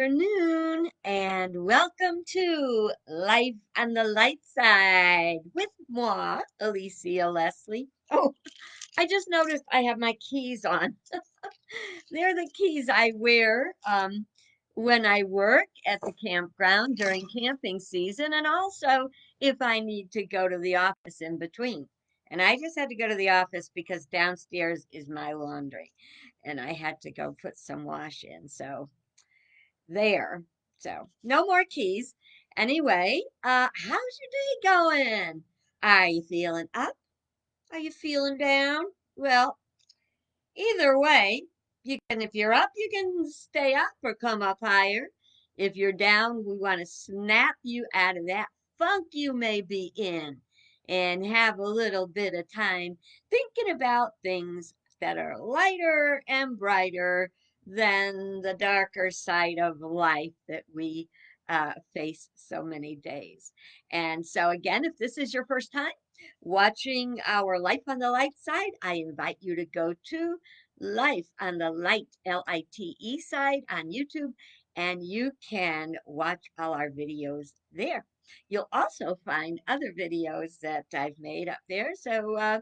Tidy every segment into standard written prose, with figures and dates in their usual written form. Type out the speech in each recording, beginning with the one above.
afternoon, and welcome to Life on the Light Side with moi, Alicia Leslie. Oh, I just noticed I have my keys on. They're the keys I wear when I work at the campground during camping season, and also if I need to go to the office in between. And I just had to go to the office because downstairs is my laundry, and I had to go put some wash in. So there. So no more keys. Anyway, how's your day going? Are you feeling up? Are you feeling down? Well, either way, you can if you're up, you can stay up or come up higher. If you're down, we want to snap you out of that funk you may be in and have a little bit of time thinking about things that are lighter and brighter than the darker side of life that we face so many days. And so, again, if this is your first time watching our Life on the Light side, I invite you to go to Life on the Light, Lite side on YouTube, and you can watch all our videos there. You'll also find other videos that I've made up there. So,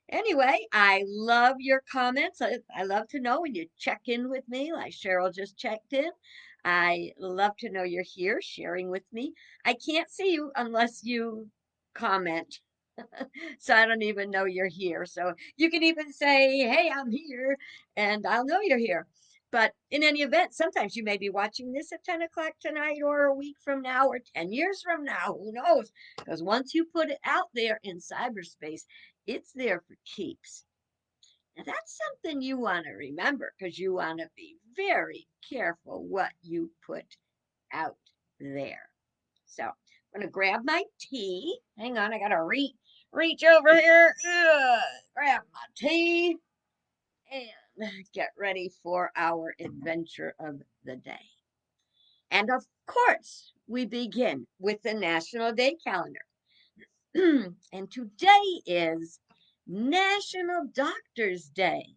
anyway, I love your comments. I love to know when you check in with me, like Cheryl just checked in. I love to know you're here sharing with me. I can't see you unless you comment. So I don't even know you're here. So you can even say, "Hey, I'm here," and I'll know you're here. But in any event, sometimes you may be watching this at 10 o'clock tonight, or a week from now, or 10 years from now. Who knows? Because once you put it out there in cyberspace, it's there for keeps. Now, that's something you want to remember because you want to be very careful what you put out there. So I'm gonna grab my tea. Hang on, I gotta reach over here. Grab my tea and get ready for our adventure of the day. And of course, we begin with the National Day calendar. And today is National Doctors Day.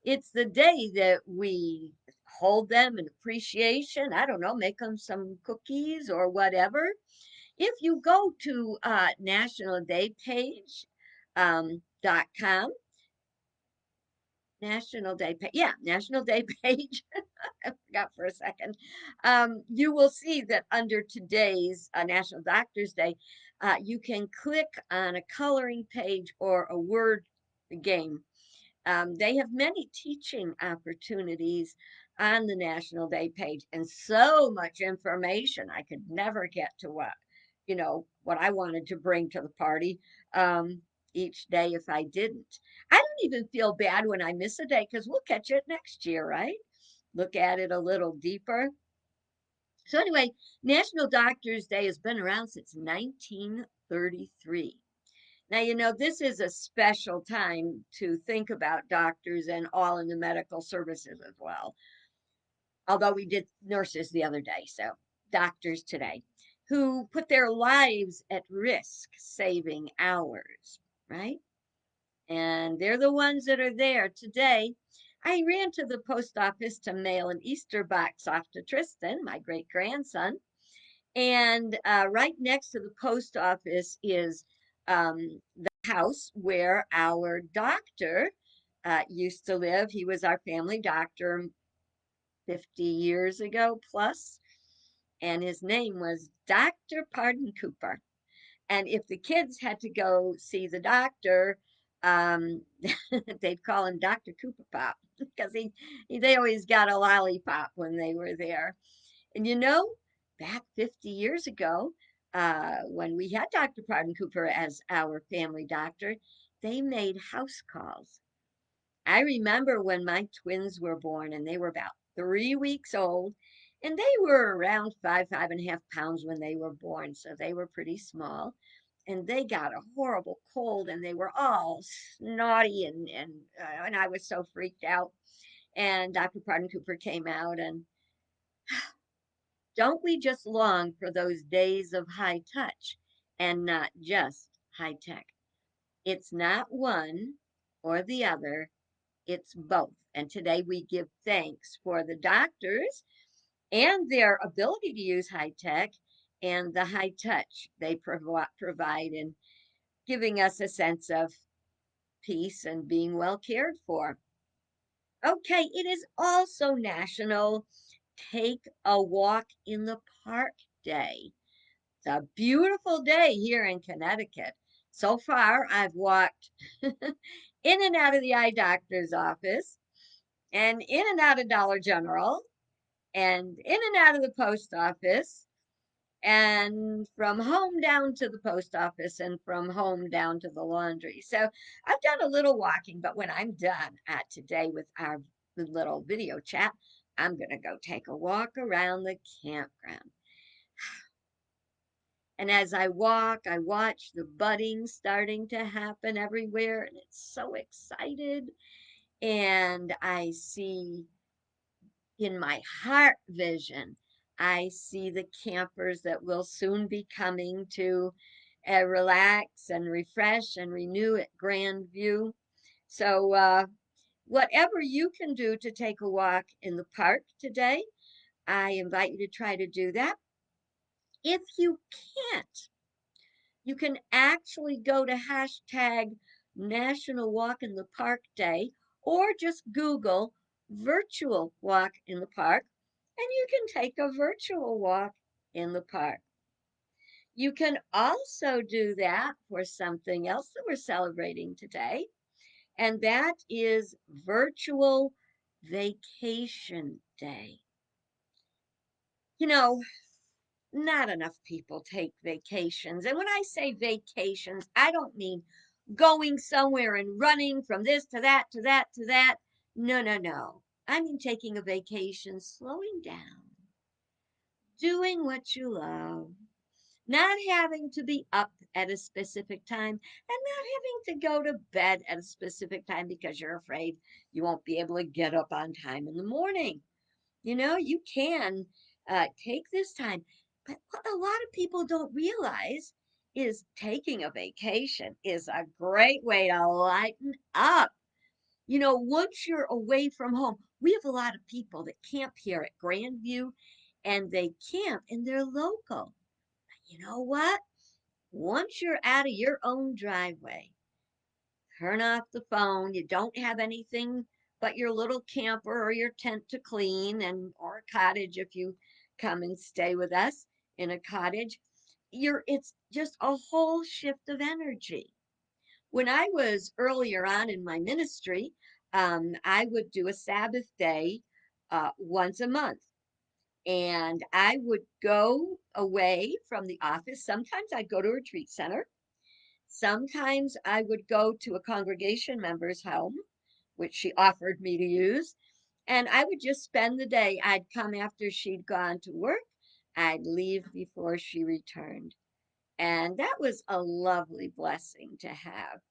It's the day that we hold them in appreciation. I don't know, make them some cookies or whatever. If you go to National Day page .com, National Day page, yeah, National Day page. I forgot for a second. You will see that under today's National Doctors Day, you can click on a coloring page or a word game. They have many teaching opportunities on the National Day page and so much information. I could never get to what I wanted to bring to the party each day if I didn't. I don't even feel bad when I miss a day because we'll catch it next year, right? Look at it a little deeper. So, anyway, National Doctors Day has been around since 1933. Now, this is a special time to think about doctors and all in the medical services as well. Although we did nurses the other day, so doctors today who put their lives at risk saving ours, right? And they're the ones that are there today. I ran to the post office to mail an Easter box off to Tristan, my great grandson. And right next to the post office is the house where our doctor used to live. He was our family doctor 50 years ago plus, and his name was Dr. Pardon Cooper. And if the kids had to go see the doctor, um, they'd call him Dr. Cooper Pop because they always got a lollipop when they were there. And back 50 years ago, when we had Dr. Pardon Cooper as our family doctor, they made house calls. I remember when my twins were born and they were about 3 weeks old, and they were around 5.5 pounds when they were born, so they were pretty small. And they got a horrible cold, and they were all snotty, and I was so freaked out. And Dr. Pardon Cooper came out, and don't we just long for those days of high touch and not just high tech? It's not one or the other, it's both. And today we give thanks for the doctors and their ability to use high tech and the high touch they provide in giving us a sense of peace and being well cared for. Okay, it is also National Take a Walk in the Park Day. It's a beautiful day here in Connecticut. So far, I've walked in and out of the eye doctor's office and in and out of Dollar General and in and out of the post office and from home down to the post office and from home down to the laundry. So I've done a little walking, but when I'm done today with our little video chat, I'm going to go take a walk around the campground. And as I walk, I watch the budding starting to happen everywhere, and it's so excited. And I see in my heart vision, I see the campers that will soon be coming to relax and refresh and renew at Grandview. So, whatever you can do to take a walk in the park today, I invite you to try to do that. If you can't, you can actually go to hashtag National Walk in the Park Day or just Google virtual walk in the park and you can take a virtual walk in the park. You can also do that for something else that we're celebrating today, and that is Virtual Vacation Day. You know, not enough people take vacations. And when I say vacations, I don't mean going somewhere and running from this to that to that to that. No, no, no. I mean taking a vacation, slowing down, doing what you love, not having to be up at a specific time and not having to go to bed at a specific time because you're afraid you won't be able to get up on time in the morning. You can take this time. But what a lot of people don't realize is taking a vacation is a great way to lighten up. Once you're away from home, we have a lot of people that camp here at Grandview and they camp and they're local. You know what? Once you're out of your own driveway, turn off the phone. You don't have anything but your little camper or your tent to clean and or a cottage if you come and stay with us in a cottage. It's just a whole shift of energy. When I was earlier on in my ministry, I would do a Sabbath day once a month. And I would go away from the office. Sometimes I'd go to a retreat center. Sometimes I would go to a congregation member's home, which she offered me to use, and I would just spend the day. I'd come after she'd gone to work, I'd leave before she returned. And that was a lovely blessing to have.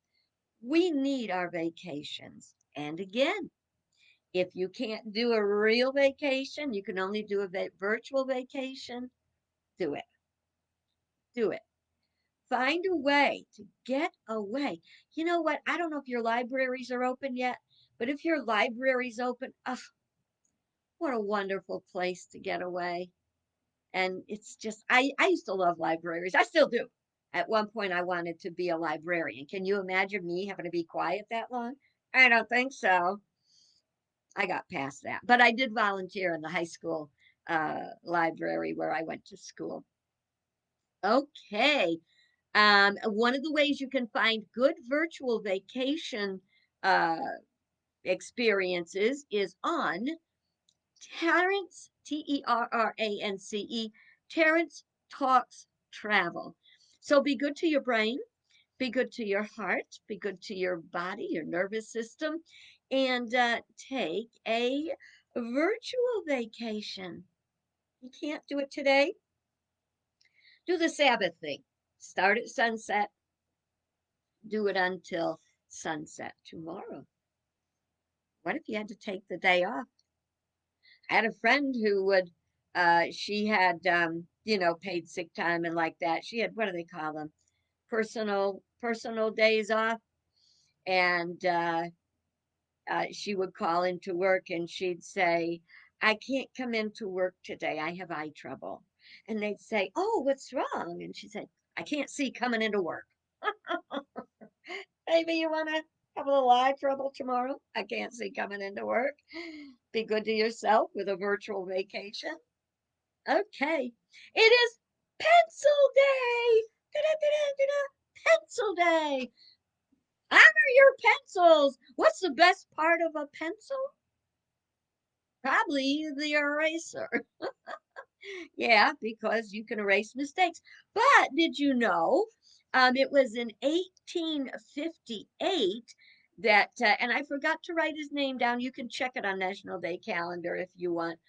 We need our vacations. And again, if you can't do a real vacation, you can only do a virtual vacation, do it. Do it. Find a way to get away. You know what? I don't know if your libraries are open yet, but if your library's open, oh, what a wonderful place to get away. And it's just, I used to love libraries. I still do. At one point, I wanted to be a librarian. Can you imagine me having to be quiet that long? I don't think so. I got past that. But I did volunteer in the high school library where I went to school. Okay. One of the ways you can find good virtual vacation uh, experiences is on Terrence, Terrance, Terrence Talks Travel. So be good to your brain, be good to your heart, be good to your body, your nervous system, and take a virtual vacation. You can't do it today? Do the Sabbath thing. Start at sunset, do it until sunset tomorrow. What if you had to take the day off? I had a friend who would, she had, paid sick time and like that. She had, what do they call them? Personal days off. And she would call into work and she'd say, I can't come into work today. I have eye trouble. And they'd say, oh, what's wrong? And she said, I can't see coming into work. Maybe you want to have a little eye trouble tomorrow. I can't see coming into work. Be good to yourself with a virtual vacation. Okay. It is pencil day. Da-da-da-da-da-da. Pencil day. Honor your pencils. What's the best part of a pencil? Probably the eraser. Yeah, because you can erase mistakes. But did you know it was in 1858 that, and I forgot to write his name down. You can check it on National Day calendar if you want.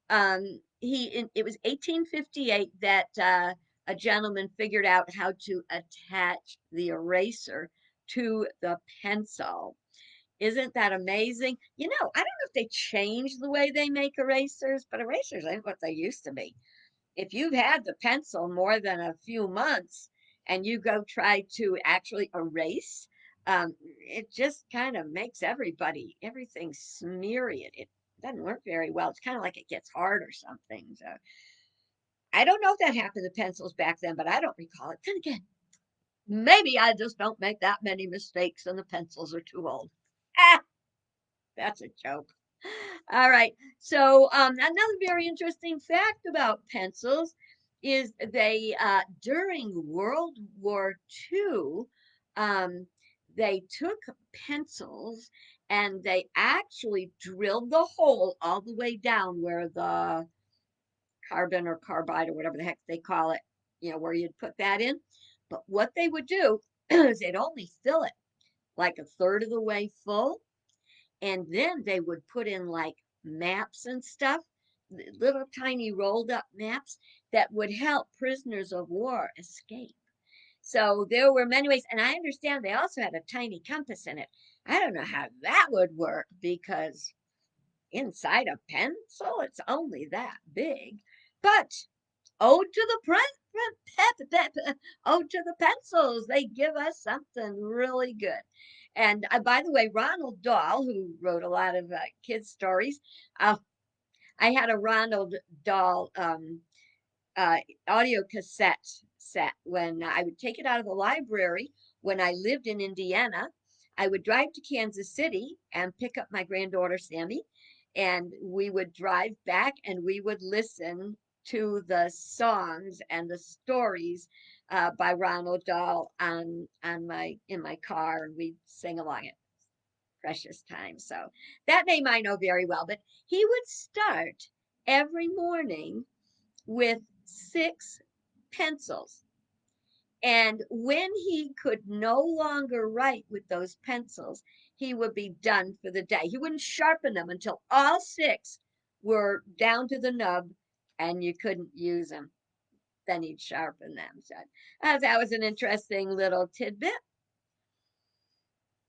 It was 1858 that a gentleman figured out how to attach the eraser to the pencil. Isn't that amazing? I don't know if they changed the way they make erasers, but erasers ain't what they used to be. If you've had the pencil more than a few months and you go try to actually erase, it just kind of makes everything smeary. It doesn't work very well. It's kind of like it gets hard or something. So I don't know if that happened to pencils back then, but I don't recall it. Then again, maybe I just don't make that many mistakes and the pencils are too old. Ah, that's a joke. All right. So another very interesting fact about pencils is they during World War II, um, they took pencils and they actually drilled the hole all the way down where the carbon or carbide or whatever the heck they call it, where you'd put that in. But what they would do is they'd only fill it like a third of the way full, and then they would put in like maps and stuff, little tiny rolled up maps that would help prisoners of war escape. So there were many ways, and I understand they also had a tiny compass in it. I don't know how that would work because inside a pencil, it's only that big. But ode to the ode to the pencils. They give us something really good. And by the way, Ronald Dahl, who wrote a lot of kids' stories, uh, I had a Ronald Dahl uh, audio cassette set when I would take it out of the library when I lived in Indiana. I would drive to Kansas City and pick up my granddaughter Sammy, and we would drive back and we would listen to the songs and the stories by Ronald Dahl on my in my car, and we'd sing along it. Precious time. So that name I know very well, but he would start every morning with 6 pencils. And when he could no longer write with those pencils, he would be done for the day. He wouldn't sharpen them until all 6 were down to the nub and you couldn't use them. Then he'd sharpen them. So that was an interesting little tidbit.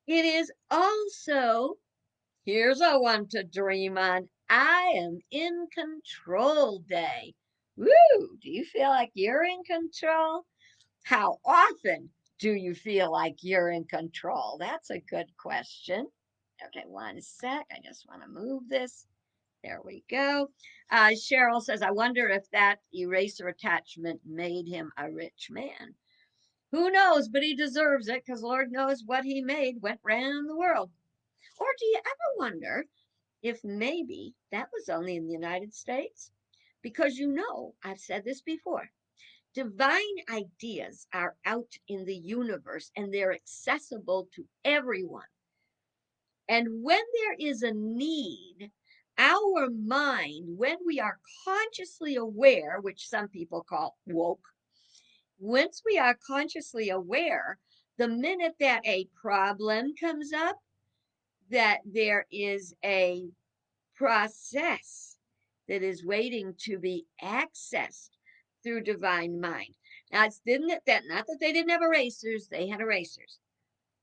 It is also, here's a one to dream on. I am in control day. Woo! Do you feel like you're in control? How often do you feel like you're in control? That's a good question. Okay, one sec. I just want to move this. There we go. Cheryl says, I wonder if that eraser attachment made him a rich man. Who knows, but he deserves it because Lord knows what he made went round the world. Or do you ever wonder if maybe that was only in the United States? Because I've said this before, divine ideas are out in the universe and they're accessible to everyone. And when there is a need, our mind, when we are consciously aware, which some people call woke, once we are consciously aware, the minute that a problem comes up, that there is a process that is waiting to be accessed through divine mind. Now, it's didn't it that not that they didn't have erasers, they had erasers,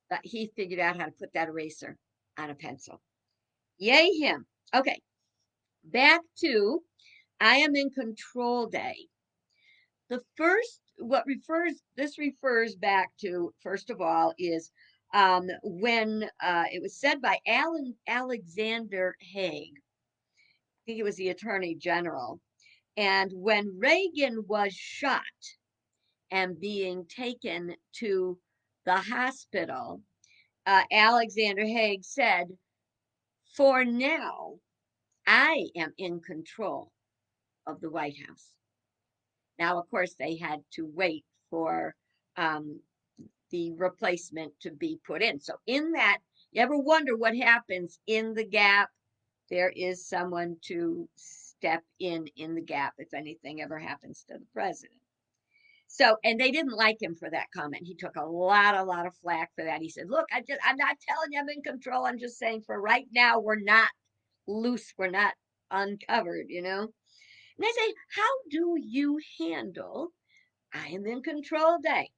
but he figured out how to put that eraser on a pencil. Yay him. Okay, back to I am in control day. The first what refers back to first of all is when it was said by Alexander Haig. think he was the attorney general. And when Reagan was shot and being taken to the hospital, Alexander Haig said, "For now, I am in control of the White House." Now, of course, they had to wait for um, the replacement to be put in. So, in that, you ever wonder what happens in the gap? There is someone to step in the gap if anything ever happens to the president. So, and they didn't like him for that comment. He took a lot of flack for that. He said, "Look, I'm not telling you I'm in control. I'm just saying for right now, we're not loose. We're not uncovered, you know?" And they say, "How do you handle I am in control day?"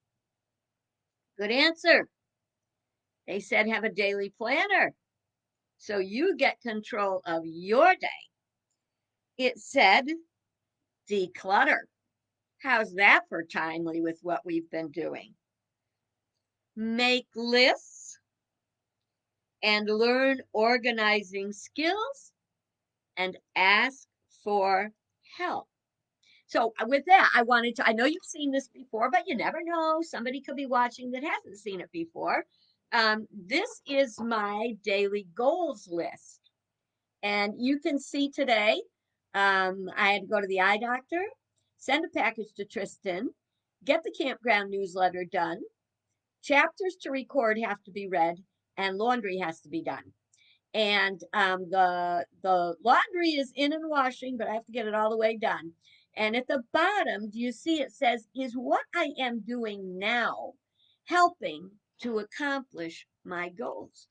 Good answer. They said, "Have a daily planner so you get control of your day." It said, "Declutter." How's that for timely with what we've been doing? Make lists and learn organizing skills and ask for help. So, with that, I know you've seen this before, but you never know. Somebody could be watching that hasn't seen it before. This is my daily goals list. And you can see today, I had to go to the eye doctor, send a package to Tristan, get the campground newsletter done, chapters to record have to be read, and laundry has to be done. And the laundry is in and washing, but I have to get it all the way done. And at the bottom, do you see it says, "Is what I am doing now helping to accomplish my goals?"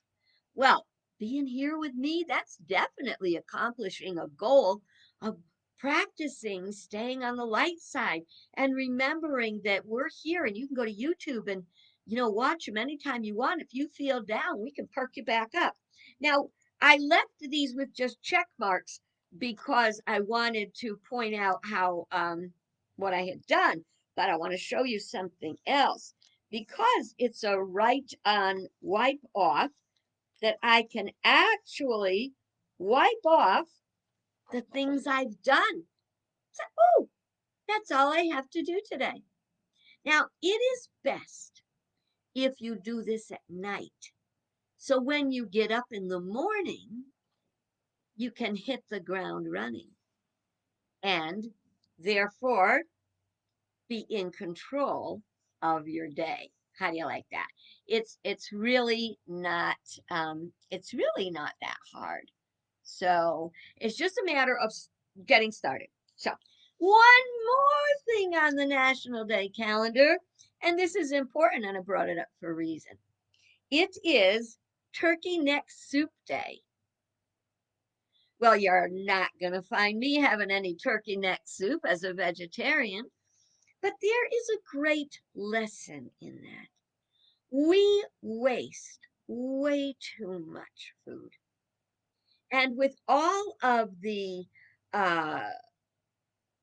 Well, being here with me, that's definitely accomplishing a goal of practicing staying on the light side and remembering that we're here and you can go to YouTube and watch them anytime you want. If you feel down, we can perk you back up. Now, I left these with just check marks because I wanted to point out how what I had done, but I want to show you something else because it's a write on wipe off that I can actually wipe off the things I've done. So, oh, that's all I have to do today. Now, it is best if you do this at night. So when you get up in the morning, you can hit the ground running and therefore be in control of your day. How do you like that? It's really not that hard. So it's just a matter of getting started. So one more thing on the National Day calendar, and this is important, and I brought it up for a reason. It is Turkey Neck Soup Day. Well, you're not going to find me having any turkey neck soup as a vegetarian, but there is a great lesson in that. We waste way too much food. And uh,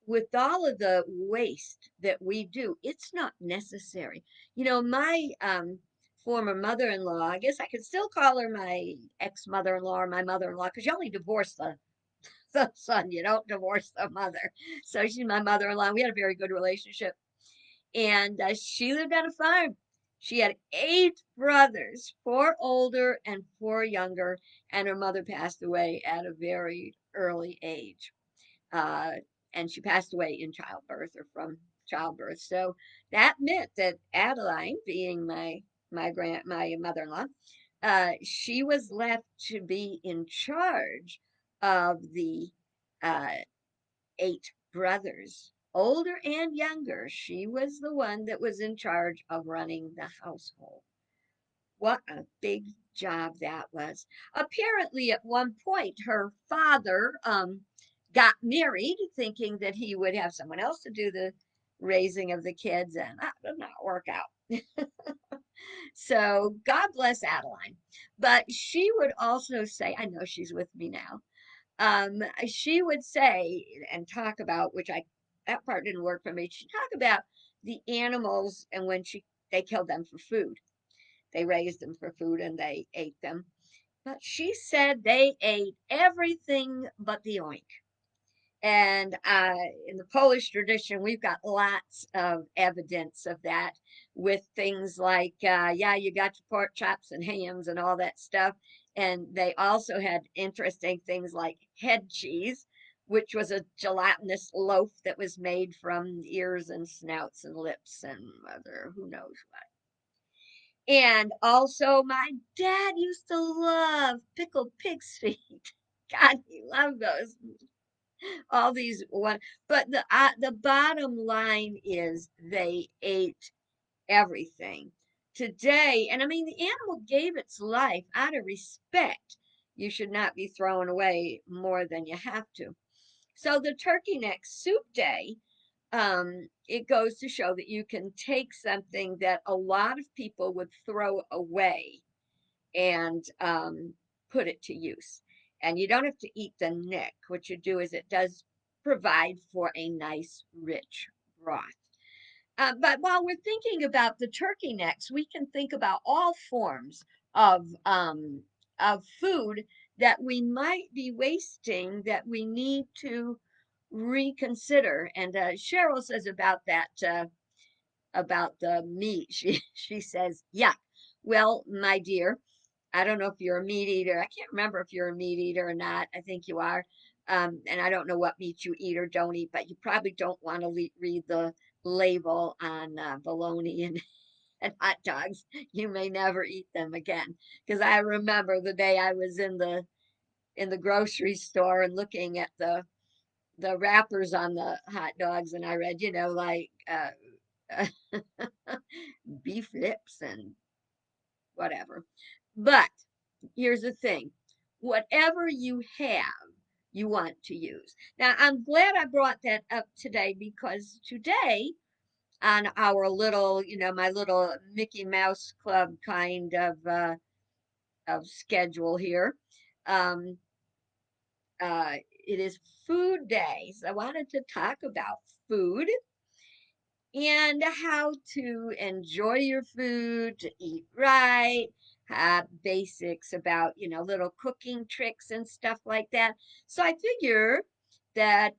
with all of the waste that we do, it's not necessary. My former mother-in-law, I guess I could still call her my ex-mother-in-law or my mother-in-law because you only divorce the son, you don't divorce the mother. So she's my mother-in-law. We had a very good relationship. And she lived on a farm. She had 8 brothers, 4 older and 4 younger, and her mother passed away at a very early age. Uh, and she passed away in childbirth or from childbirth. So that meant that Adeline, being my mother-in-law, she was left to be in charge of the uh, 8 brothers, older and younger. She was the one that was in charge of running the household. What a big job that was. Apparently, at one point, her father got married thinking that he would have someone else to do the raising of the kids, and that did not work out. So, God bless Adeline. But she would also say, I know she's with me now. She would say and talk about, which that part didn't work for me. She talked about the animals and when they killed them for food. They raised them for food and they ate them. But she said they ate everything but the oink. And in the Polish tradition, we've got lots of evidence of that with things like, yeah, you got your pork chops and hams and all that stuff. And they also had interesting things like head cheese, which was a gelatinous loaf that was made from ears and snouts and lips and other who knows what. And also, my dad used to love pickled pig's feet. God, he loved those. All these one, but the bottom line is they ate everything today. And I mean, the animal gave its life out of respect. You should not be throwing away more than you have to. So the turkey neck soup day, it goes to show that you can take something that a lot of people would throw away and put it to use. And you don't have to eat the neck. What you do is it does provide for a nice, rich broth. But while we're thinking about the turkey necks, we can think about all forms of food that we might be wasting that we need to reconsider. And Cheryl says about the meat. She says, "Yeah, well, my dear, I don't know if you're a meat eater. I can't remember if you're a meat eater or not. I think you are. And I don't know what meat you eat or don't eat, but you probably don't want to read the label on bologna and, and hot dogs. You may never eat them again. Because I remember the day I was in the grocery store and looking at the wrappers on the hot dogs, and I read, like beef lips and whatever. But here's the thing, whatever you have, you want to use. Now, I'm glad I brought that up today because today, on our little, my little Mickey Mouse Club kind of schedule here, um, it is food day. So I wanted to talk about food and how to enjoy your food, to eat right, basics about, little cooking tricks and stuff like that. So I figure that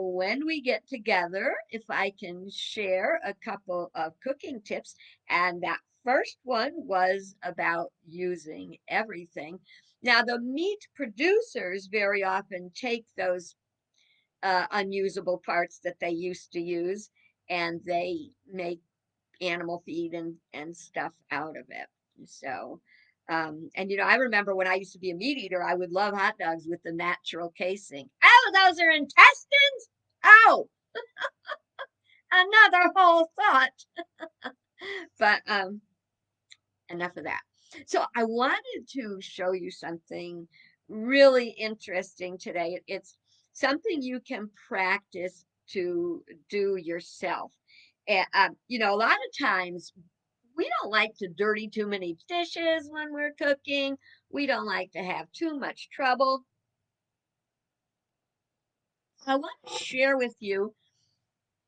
when we get together, if I can share a couple of cooking tips, and that first one was about using everything. Now, the meat producers very often take those unusable parts that they used to use and they make animal feed and stuff out of it. So, and I remember when I used to be a meat eater, I would love hot dogs with the natural casing. Oh, those are intestines? Oh, another whole thought. But enough of that. So I wanted to show you something really interesting today. It's something you can practice to do yourself. And, a lot of times we don't like to dirty too many dishes when we're cooking. We don't like to have too much trouble. I want to share with you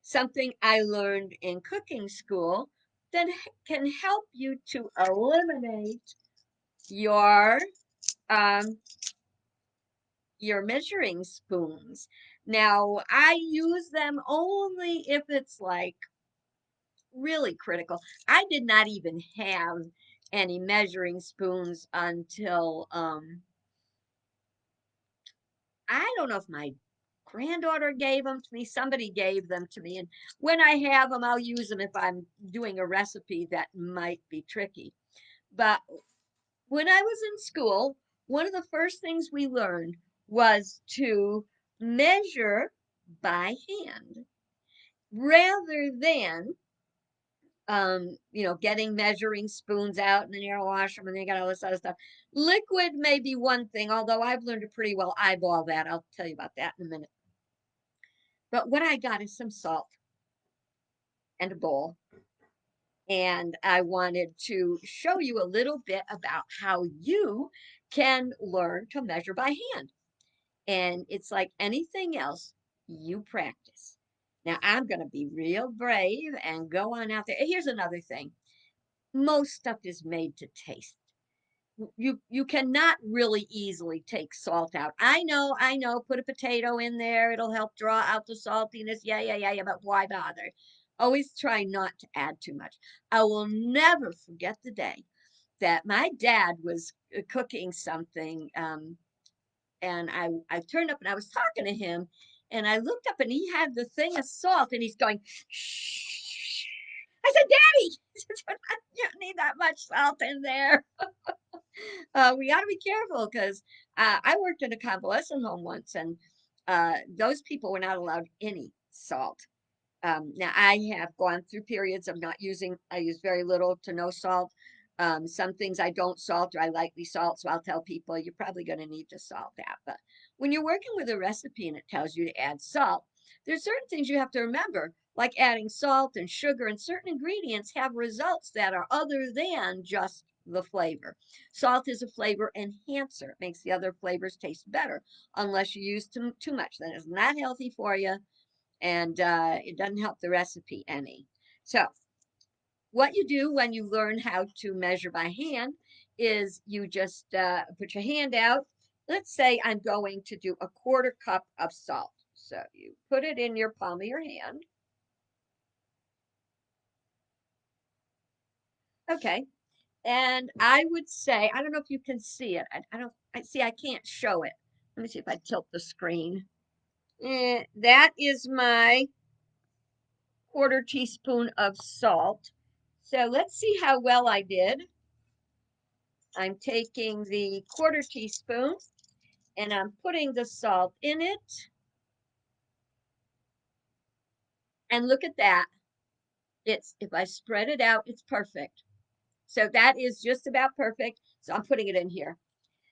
something I learned in cooking school that can help you to eliminate your um, your measuring spoons. Now, I use them only if it's like really critical. I did not even have any measuring spoons until I don't know if my granddaughter gave them to me, somebody gave them to me, and when I have them, I'll use them if I'm doing a recipe that might be tricky. But when I was in school, one of the first things we learned was to measure by hand rather than getting measuring spoons out and then you gotta wash them and then you got all this other stuff. Liquid may be one thing, although I've learned to pretty well eyeball that. I'll tell you about that in a minute. But what I got is some salt and a bowl. And I wanted to show you a little bit about how you can learn to measure by hand. And it's like anything else, you practice. Now, I'm going to be real brave and go on out there. Here's another thing, most stuff is made to taste. you cannot really easily take salt out. I know, put a potato in there, it'll help draw out the saltiness. Yeah, yeah, yeah, yeah, but why bother? Always try not to add too much. I will never forget the day that my dad was cooking something, and I turned up and I was talking to him, and I looked up and he had the thing of salt and he's going, shh. I said, Daddy, you don't need that much salt in there. We got to be careful because I worked in a convalescent home once, and those people were not allowed any salt. Now I have gone through periods of not using, I use very little to no salt. Some things I don't salt or I lightly salt, so I'll tell people you're probably going to need to salt that. But when you're working with a recipe and it tells you to add salt, there's certain things you have to remember, like adding salt and sugar, and certain ingredients have results that are other than just the flavor. Salt is a flavor enhancer. It makes the other flavors taste better unless you use too much. Then it's not healthy for you, and it doesn't help the recipe any. So, what you do when you learn how to measure by hand is you just put your hand out. Let's say I'm going to do a quarter cup of salt. So, you put it in your palm of your hand. Okay. And I would say, I don't know if you can see it. I don't, I see, I can't show it. Let me see if I tilt the screen. That is my quarter teaspoon of salt. So let's see how well I did. I'm taking the quarter teaspoon and I'm putting the salt in it. And look at that. It's, if I spread it out, it's perfect. So that is just about perfect. So I'm putting it in here.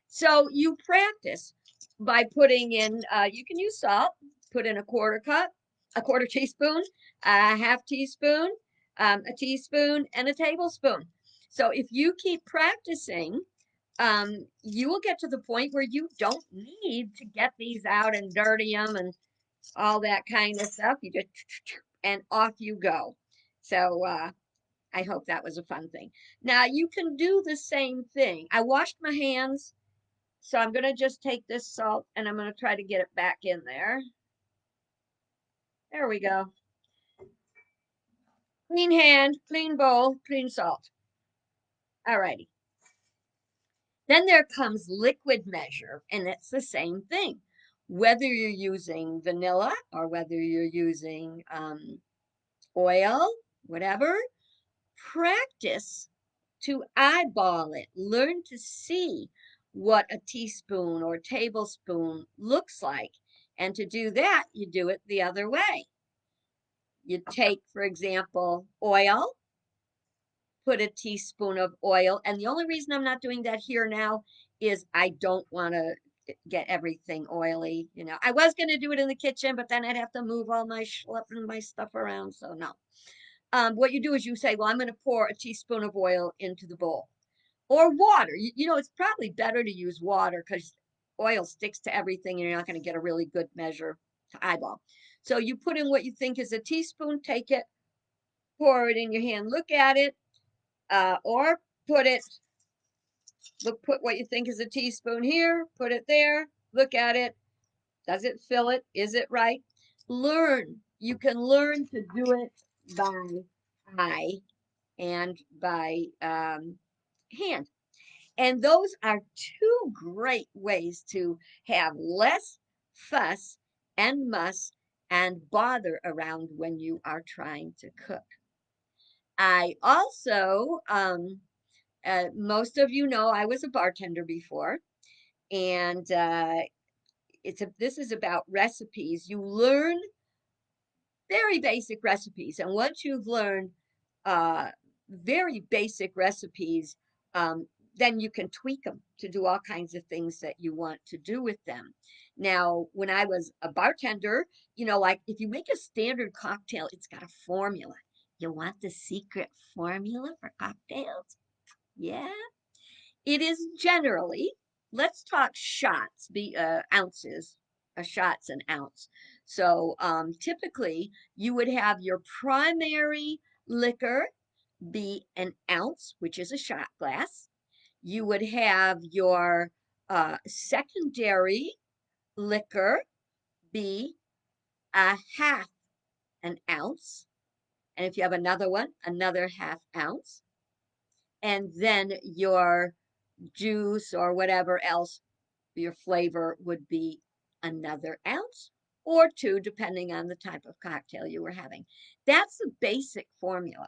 So you practice by putting in, you can use salt, put in a quarter cup, a quarter teaspoon, a half teaspoon, a teaspoon, and a tablespoon. So if you keep practicing, you will get to the point where you don't need to get these out and dirty them and all that kind of stuff. You just, and off you go. So, I hope that was a fun thing. Now you can do the same thing. I washed my hands, so I'm going to just take this salt and I'm going to try to get it back in there. There we go. Clean hand, clean bowl, clean salt. All righty. Then there comes liquid measure, and it's the same thing. Whether you're using vanilla or whether you're using oil, whatever, practice to eyeball it. Learn to see what a teaspoon or tablespoon looks like. And to do that, you do it the other way. You take, for example, oil, put a teaspoon of oil. And the only reason I'm not doing that here now is I don't want to get everything oily. You know, I was going to do it in the kitchen, but then I'd have to move all my schlep and my stuff around. So no. What you do is you say, well, I'm going to pour a teaspoon of oil into the bowl or water. You know, it's probably better to use water because oil sticks to everything and you're not going to get a really good measure to eyeball. So you put in what you think is a teaspoon, take it, pour it in your hand, look at it, or put it, look, put what you think is a teaspoon here, put it there, look at it. Does it fill it? Is it right? Learn. You can learn to do it by eye and by hand. And those are two great ways to have less fuss and muss and bother around when you are trying to cook. I also, most of you know, I was a bartender before, and this is about recipes. You learn very basic recipes, and once you've learned uh, very basic recipes, um, then you can tweak them to do all kinds of things that you want to do with them. Now, when I was a bartender, you know, like if you make a standard cocktail, it's got a formula. You want the secret formula for cocktails? Yeah. It is generally, let's talk shots, be ounces. A shot's an ounce. So typically, you would have your primary liquor be an ounce, which is a shot glass. you would have your secondary liquor be a half an ounce. And if you have another one, another half ounce. And then your juice or whatever else your flavor would be another ounce or two, depending on the type of cocktail you were having. That's the basic formula.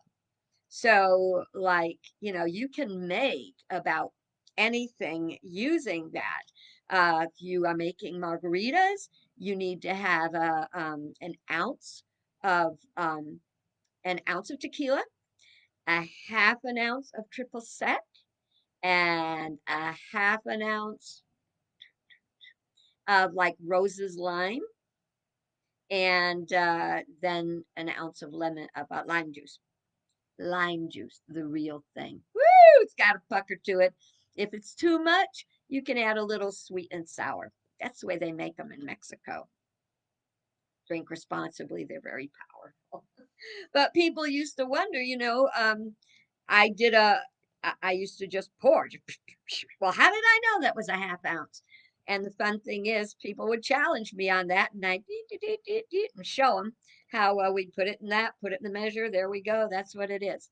So, like, you can make about anything using that. If you are making margaritas, you need to have an ounce of tequila, a half an ounce of triple sec, and a half an ounce of like Rose's lime, and then an ounce of lime juice. Lime juice, the real thing. Woo! It's got a pucker to it. If it's too much, you can add a little sweet and sour. That's the way they make them in Mexico. Drink responsibly, they're very powerful. But people used to wonder, I did a, I used to just pour. Well, how did I know that was a half ounce? And the fun thing is, people would challenge me on that, and I and show them how we'd put it in that, put it in the measure. There we go. That's what it is.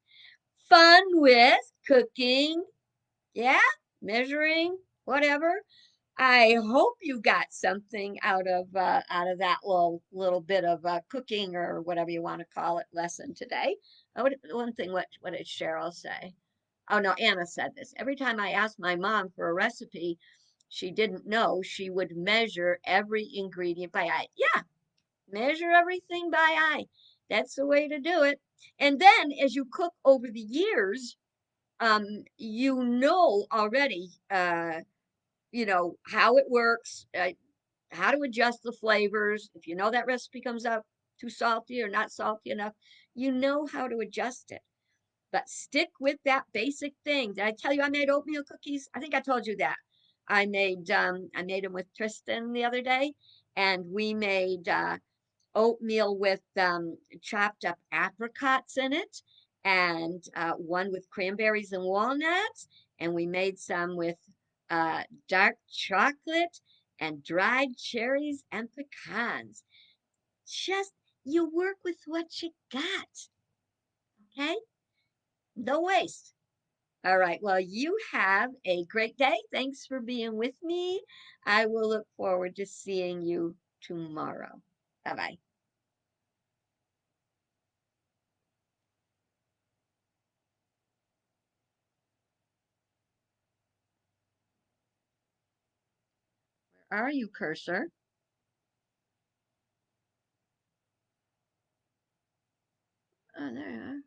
Fun with cooking, yeah, measuring, whatever. I hope you got something out of that little bit of cooking or whatever you want to call it lesson today. One thing, what did Cheryl say? Oh no, Anna said this. Every time I asked my mom for a recipe, she didn't know. She would measure every ingredient by eye. Yeah, measure everything by eye. That's the way to do it. And then as you cook over the years, you know already, how it works, how to adjust the flavors. If you know that recipe comes out too salty or not salty enough, you know how to adjust it. But stick with that basic thing. Did I tell you I made oatmeal cookies? I think I told you that. I made them with Tristan the other day, and we made oatmeal with chopped up apricots in it, and one with cranberries and walnuts, and we made some with dark chocolate and dried cherries and pecans. Just you work with what you got, okay? No waste. All right. Well, you have a great day. Thanks for being with me. I will look forward to seeing you tomorrow. Bye bye. Where are you, cursor? Oh, there you are.